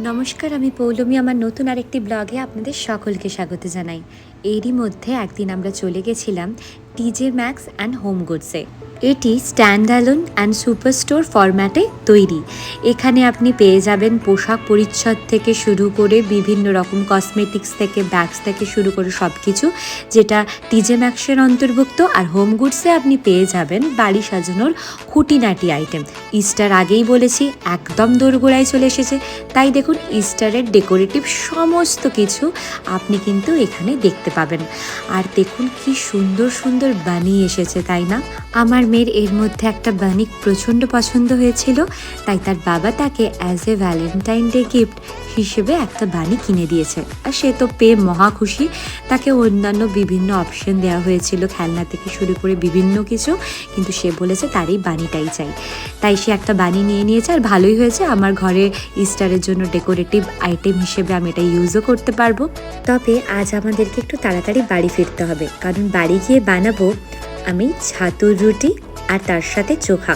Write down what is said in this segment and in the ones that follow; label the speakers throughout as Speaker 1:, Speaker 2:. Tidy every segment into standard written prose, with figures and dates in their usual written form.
Speaker 1: নমস্কার, আমি পৌলমী। আমার নতুন আরেকটি ব্লগে আপনাদের সকলকে স্বাগত জানাই। এরই মধ্যে একদিন আমরা চলে গেছিলাম টিজে ম্যাক্স অ্যান্ড হোম গুডসে। এটি stand alone and super store ফরম্যাটে তৈরি। এখানে আপনি পেয়ে যাবেন পোশাক পরিচ্ছদ থেকে শুরু করে বিভিন্ন রকম কসমেটিক্স থেকে ব্যাগস থেকে শুরু করে সব কিছু, যেটা টিজে ম্যাক্সের অন্তর্ভুক্ত। আর হোম গুডসে আপনি পেয়ে যাবেন বাড়ি সাজানোর খুঁটিনাটি আইটেম। ইস্টার আগেই বলেছি, একদম দোরগোড়ায় চলে এসেছে। তাই দেখুন, ইস্টারের ডেকোরেটিভ সমস্ত কিছু আপনি কিন্তু এখানে দেখতে পাবেন। আর দেখুন কি সুন্দর সুন্দর বানি এসেছে, তাই না? আমার মেয়ের এর মধ্যে একটা বানি প্রচণ্ড পছন্দ হয়েছিল, তাই তার বাবা তাকে as a Valentine day gift হিসেবে একটা বানি কিনে দিয়েছে। আর সে তো পেয়ে মহা খুশি। তাকে অন্যান্য বিভিন্ন অপশন দেওয়া হয়েছিল, খেলনা থেকে শুরু করে বিভিন্ন কিছু, কিন্তু সে বলেছে তার এই বানিটাই চাই। তাই সে একটা বানি নিয়ে নিয়েছে। আর ভালোই হয়েছে, আমার ঘরে ইস্টারের জন্য ডেকোরেটিভ আইটেম হিসেবে আমি এটা ইউজও করতে পারবো। তবে আজ আমাদেরকে একটু তাড়াতাড়ি বাড়ি ফিরতে হবে, কারণ বাড়ি গিয়ে বানাবো আমি ছাতুর রুটি আর তার সাথে চোখা।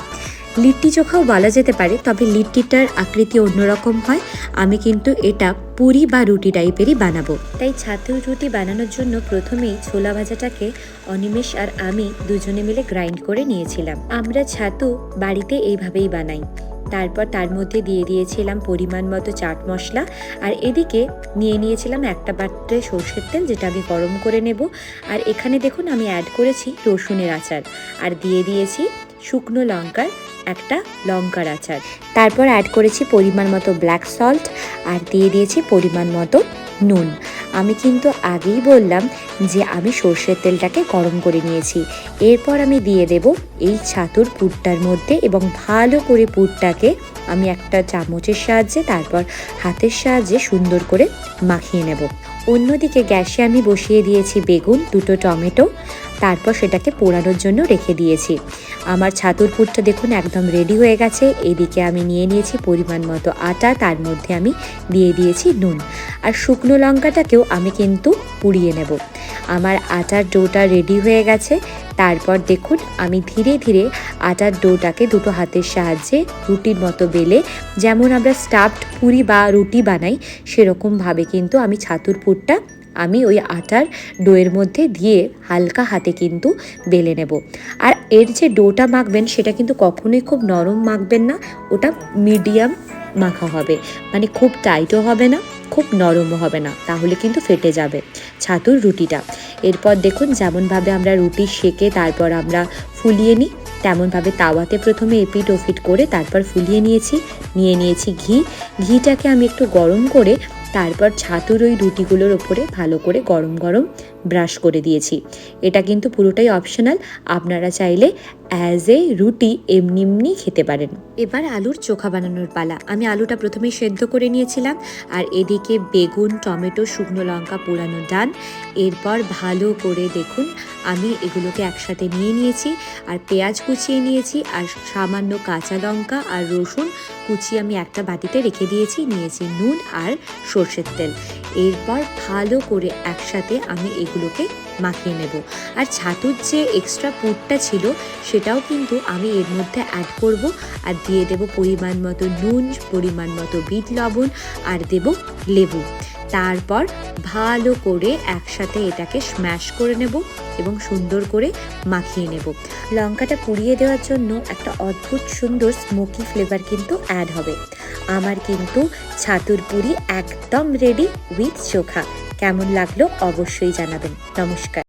Speaker 1: লিট্টি চোখাও বলা যেতে পারে, তবে লিট্টিটার আকৃতি অন্যরকম হয়। আমি কিন্তু এটা পুরি বা রুটি টাইপেরই বানাবো। তাই ছাতুর রুটি বানানোর জন্য প্রথমেই ছোলা ভাজাটাকে অনিমেষ আর আমি দুজনে মিলে গ্রাইন্ড করে নিয়েছিলাম। আমরা ছাতু বাড়িতে এইভাবেই বানাই। তারপর তার মধ্যে দিয়ে দিয়েছিলাম পরিমাণ মতো চাট মশলা, আর এদিকে নিয়ে নিয়েছিলাম একটা পাত্রে সর্ষের তেল, যেটা আমি গরম করে নেব। আর এখানে দেখুন আমি অ্যাড করেছি রসুনের আচার, আর দিয়ে দিয়েছি শুকনো লঙ্কার একটা লঙ্কার আচার। তারপর অ্যাড করেছি পরিমাণ মতো ব্ল্যাক সল্ট, আর দিয়ে দিয়েছি পরিমাণ মতো নুন। আমি কিন্তু আগেই বললাম যে আমি সর্ষের তেলটাকে গরম করে নিয়েছি। এরপর আমি দিয়ে দেব এই ছাতুর পুরটার মধ্যে, এবং ভালো করে পুরটাকে আমি একটা চামচের সাহায্যে তারপর হাতের সাহায্যে সুন্দর করে মাখিয়ে নেব। অন্যদিকে গ্যাসে আমি বসিয়ে দিয়েছি বেগুন, দুটো টমেটো, তারপর সেটাকে পোড়ানোর জন্য রেখে দিয়েছি। আমার ছাতুর পুরটা দেখুন একদম রেডি হয়ে গেছে। এদিকে আমি নিয়ে নিয়েছি পরিমাণ মতো আটা, তার মধ্যে আমি দিয়ে দিয়েছি নুন, আর শুকনো লঙ্কাটাকেও আমি কিন্তু পুড়িয়ে নেব। আমার আটার ডোটা রেডি হয়ে গেছে। তারপর দেখুন আমি ধীরে ধীরে আটার ডোটাকে দুটো হাতের সাহায্যে রুটির মতো বেলে, যেমন আমরা স্টাফড পুরি বা রুটি বানাই সেরকমভাবে কিন্তু আমি ছাতুর পুরটা আমি ওই আটার ডোয়ের মধ্যে দিয়ে হালকা হাতে কিন্তু বেলে নেব। আর এর যে ডোটা মাখবেন সেটা কিন্তু কখনোই খুব নরম মাখবেন না, ওটা মিডিয়াম মাখা হবে। মানে খুব টাইটও হবে না, খুব নরমও হবে না, তাহলে কিন্তু ফেটে যাবে ছাতুর রুটিটা। এরপর দেখুন যেমনভাবে আমরা রুটি সেকে তারপর আমরা ফুলিয়ে নিই, তেমনভাবে তাওয়াতে প্রথমে এপিট ওপিট করে তারপর ফুলিয়ে নিয়েছি ঘিটাকে আমি একটু গরম করে তারপর ছাতুর ওই রুটিগুলোর ওপরে ভালো করে গরম গরম ব্রাশ করে দিয়েছি। এটা কিন্তু পুরোটাই অপশনাল, আপনারা চাইলে অ্যাজ এ রুটি এমনি খেতে পারেন। এবার আলুর চোখা বানানোর পালা। আমি আলুটা প্রথমেই সেদ্ধ করে নিয়েছিলাম, আর এদিকে বেগুন, টমেটো, শুকনো লঙ্কা পোড়ানো ডান। এরপর ভালো করে দেখুন আমি এগুলোকে একসাথে নিয়ে নিয়েছি, আর পেঁয়াজ কুচিয়ে নিয়েছি, আর সামান্য কাঁচা লঙ্কা আর রসুন কুচিয়ে আমি একটা বাটিতে রেখে দিয়েছি। নিয়েছি নুন আর সর্ষের তেল। এরপর ভালো করে একসাথে আমি এগুলোকে মাখিয়ে নেব। আর ছাতুর যে এক্সট্রা পুরটা ছিল সেটাও কিন্তু আমি এর মধ্যে অ্যাড করব, আর দিয়ে দেব পরিমাণ মতো নুন, পরিমাণ মতো বিট লবণ, আর দেব লেবু। তারপর ভালো করে একসাথে এটাকে স্ম্যাশ করে নেব এবং সুন্দর করে মাখিয়ে নেব। লঙ্কাটা পুড়িয়ে দেওয়ার জন্য একটা অদ্ভুত সুন্দর স্মোকি ফ্লেভার কিন্তু অ্যাড হবে। আমার কিন্তু ছাতুর পুরি একদম রেডি উইথ চোখা। কেমন লাগলো অবশ্যই জানাবেন। নমস্কার।